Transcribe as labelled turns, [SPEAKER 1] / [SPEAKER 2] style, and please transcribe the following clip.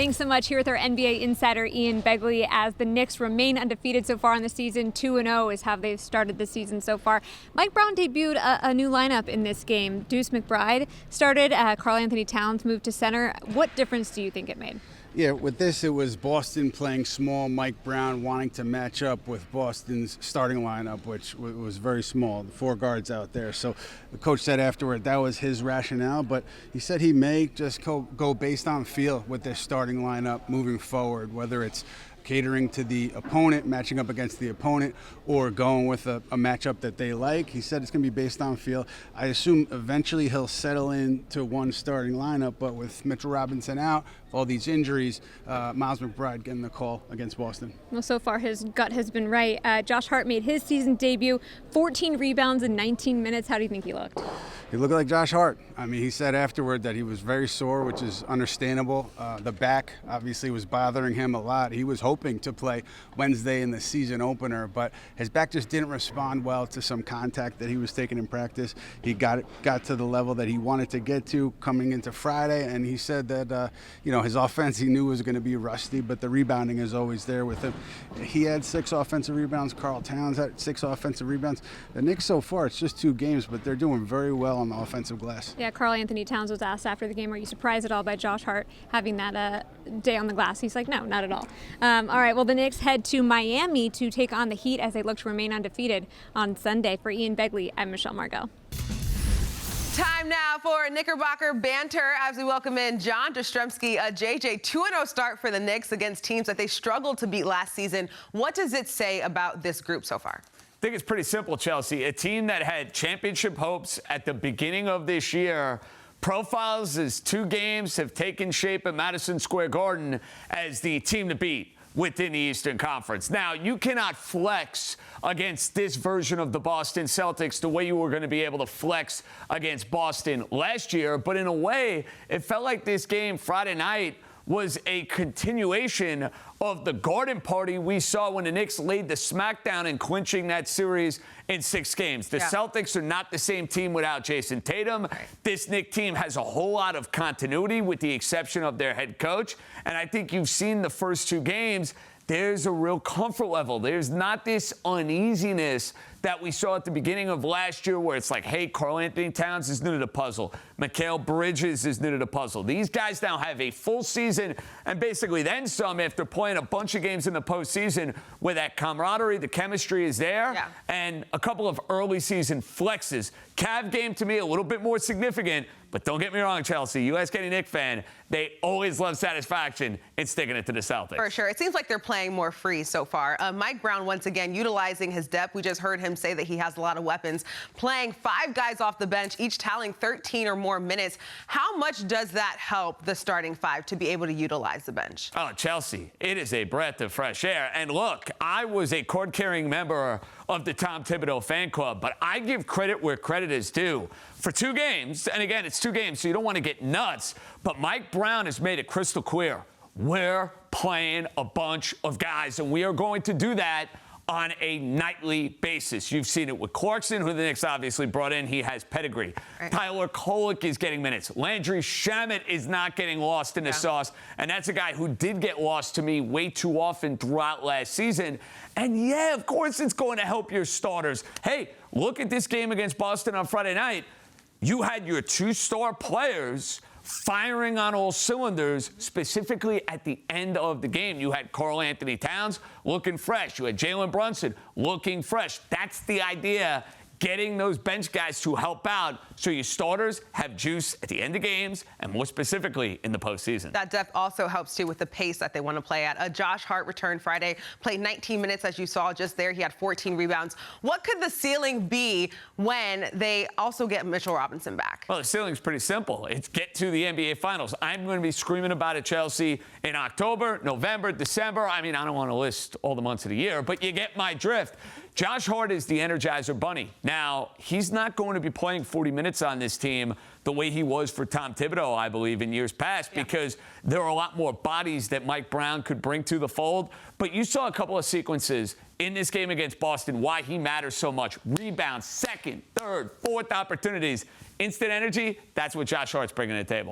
[SPEAKER 1] Thanks so much. Here with our NBA insider Ian Begley, as the Knicks remain undefeated so far in the season. 2-0 is how they've started the season so far. Mike Brown debuted a new lineup in this game. Deuce McBride started. Karl Anthony Towns moved to center. What difference do you think it made?
[SPEAKER 2] Yeah, with this, it was Boston playing small, Mike Brown wanting to match up with Boston's starting lineup, which was very small, the four guards out there. So the coach said afterward that was his rationale, but he said he may just go based on feel with their starting lineup moving forward, whether it's catering to the opponent, matching up against the opponent, or going with a matchup that they like. He said it's going to be based on feel. I assume eventually he'll settle into one starting lineup, but with Mitchell Robinson out, all these injuries, Miles McBride getting the call against Boston.
[SPEAKER 1] Well, so far his gut has been right. Josh Hart made his season debut, 14 rebounds in 19 minutes. How do you think he looked?
[SPEAKER 2] He looked like Josh Hart. I mean, he said afterward that he was very sore, which is understandable. The back obviously was bothering him a lot. He was hoping to play Wednesday in the season opener, but his back just didn't respond well to some contact that he was taking in practice. He got to the level that he wanted to get to coming into Friday, and he said that his offense he knew was going to be rusty, but the rebounding is always there with him. He had 6 offensive rebounds. Karl Towns had 6 offensive rebounds. The Knicks so far, it's just 2 games, but they're doing very well on the offensive glass.
[SPEAKER 1] Yeah, Karl Anthony Towns was asked after the game, are you surprised at all by Josh Hart having that day on the glass? He's like, no, not at all. All right, well, the Knicks head to Miami to take on the Heat as they look to remain undefeated on Sunday. For Ian Begley, I'm Michelle Margaux.
[SPEAKER 3] Time now for Knickerbocker banter as we welcome in John Jastremski. JJ, 2-0 start for the Knicks against teams that they struggled to beat last season. What does it say about this group so far?
[SPEAKER 4] I think it's pretty simple, Chelsea. A team that had championship hopes at the beginning of this year profiles as 2 games have taken shape at Madison Square Garden as the team to beat within the Eastern Conference. Now, you cannot flex against this version of the Boston Celtics the way you were going to be able to flex against Boston last year, but in a way, it felt like this game Friday night was a continuation of the garden party we saw when the Knicks laid the smackdown in clinching that series in 6 games. The Celtics are not the same team without Jason Tatum. Right. This Knicks team has a whole lot of continuity with the exception of their head coach. And I think you've seen the first 2 games. There's a real comfort level. There's not this uneasiness that we saw at the beginning of last year where it's like, hey, Karl Anthony Towns is new to the puzzle. Mikal Bridges is new to the puzzle. These guys now have a full season and basically then some after playing a bunch of games in the postseason where that camaraderie, the chemistry is there, and a couple of early season flexes. Cav game to me a little bit more significant, but don't get me wrong, Chelsea, you ask any Knicks fan, they always love satisfaction in sticking it to the Celtics.
[SPEAKER 3] For sure. It seems like they're playing more free so far. Mike Brown, once again, utilizing his depth. We just heard him say that he has a lot of weapons, playing 5 guys off the bench, each tallying 13 or more minutes. How much does that help the starting 5 to be able to utilize the bench?
[SPEAKER 4] Oh, Chelsea, it is a breath of fresh air. And look, I was a card-carrying member of the Tom Thibodeau fan club, but I give credit where credit is due. For 2 games, and again, it's 2 games, so you don't want to get nuts, but Mike Brown has made it crystal clear. We're playing a bunch of guys, and we are going to do that on a nightly basis. You've seen it with Clarkson, who the Knicks obviously brought in. He has pedigree. Right. Tyler Kolek is getting minutes. Landry Shamet is not getting lost in the sauce. And that's a guy who did get lost to me way too often throughout last season. And yeah, of course it's going to help your starters. Hey, look at this game against Boston on Friday night. You had your 2 star players firing on all cylinders, specifically at the end of the game. You had Karl Anthony Towns looking fresh. You had Jalen Brunson looking fresh. That's the idea, getting those bench guys to help out so your starters have juice at the end of games and more specifically in the postseason.
[SPEAKER 3] That depth also helps, too, with the pace that they want to play at. Josh Hart returned Friday, played 19 minutes, as you saw just there. He had 14 rebounds. What could the ceiling be when they also get Mitchell Robinson back?
[SPEAKER 4] Well, the ceiling's pretty simple. It's get to the NBA Finals. I'm going to be screaming about it, Chelsea, in October, November, December. I mean, I don't want to list all the months of the year, but you get my drift. Josh Hart is the Energizer Bunny. Now, he's not going to be playing 40 minutes on this team the way he was for Tom Thibodeau, I believe, in years past, because there are a lot more bodies that Mike Brown could bring to the fold. But you saw a couple of sequences in this game against Boston, why he matters so much. Rebounds, second, third, fourth opportunities. Instant energy, that's what Josh Hart's bringing to the table.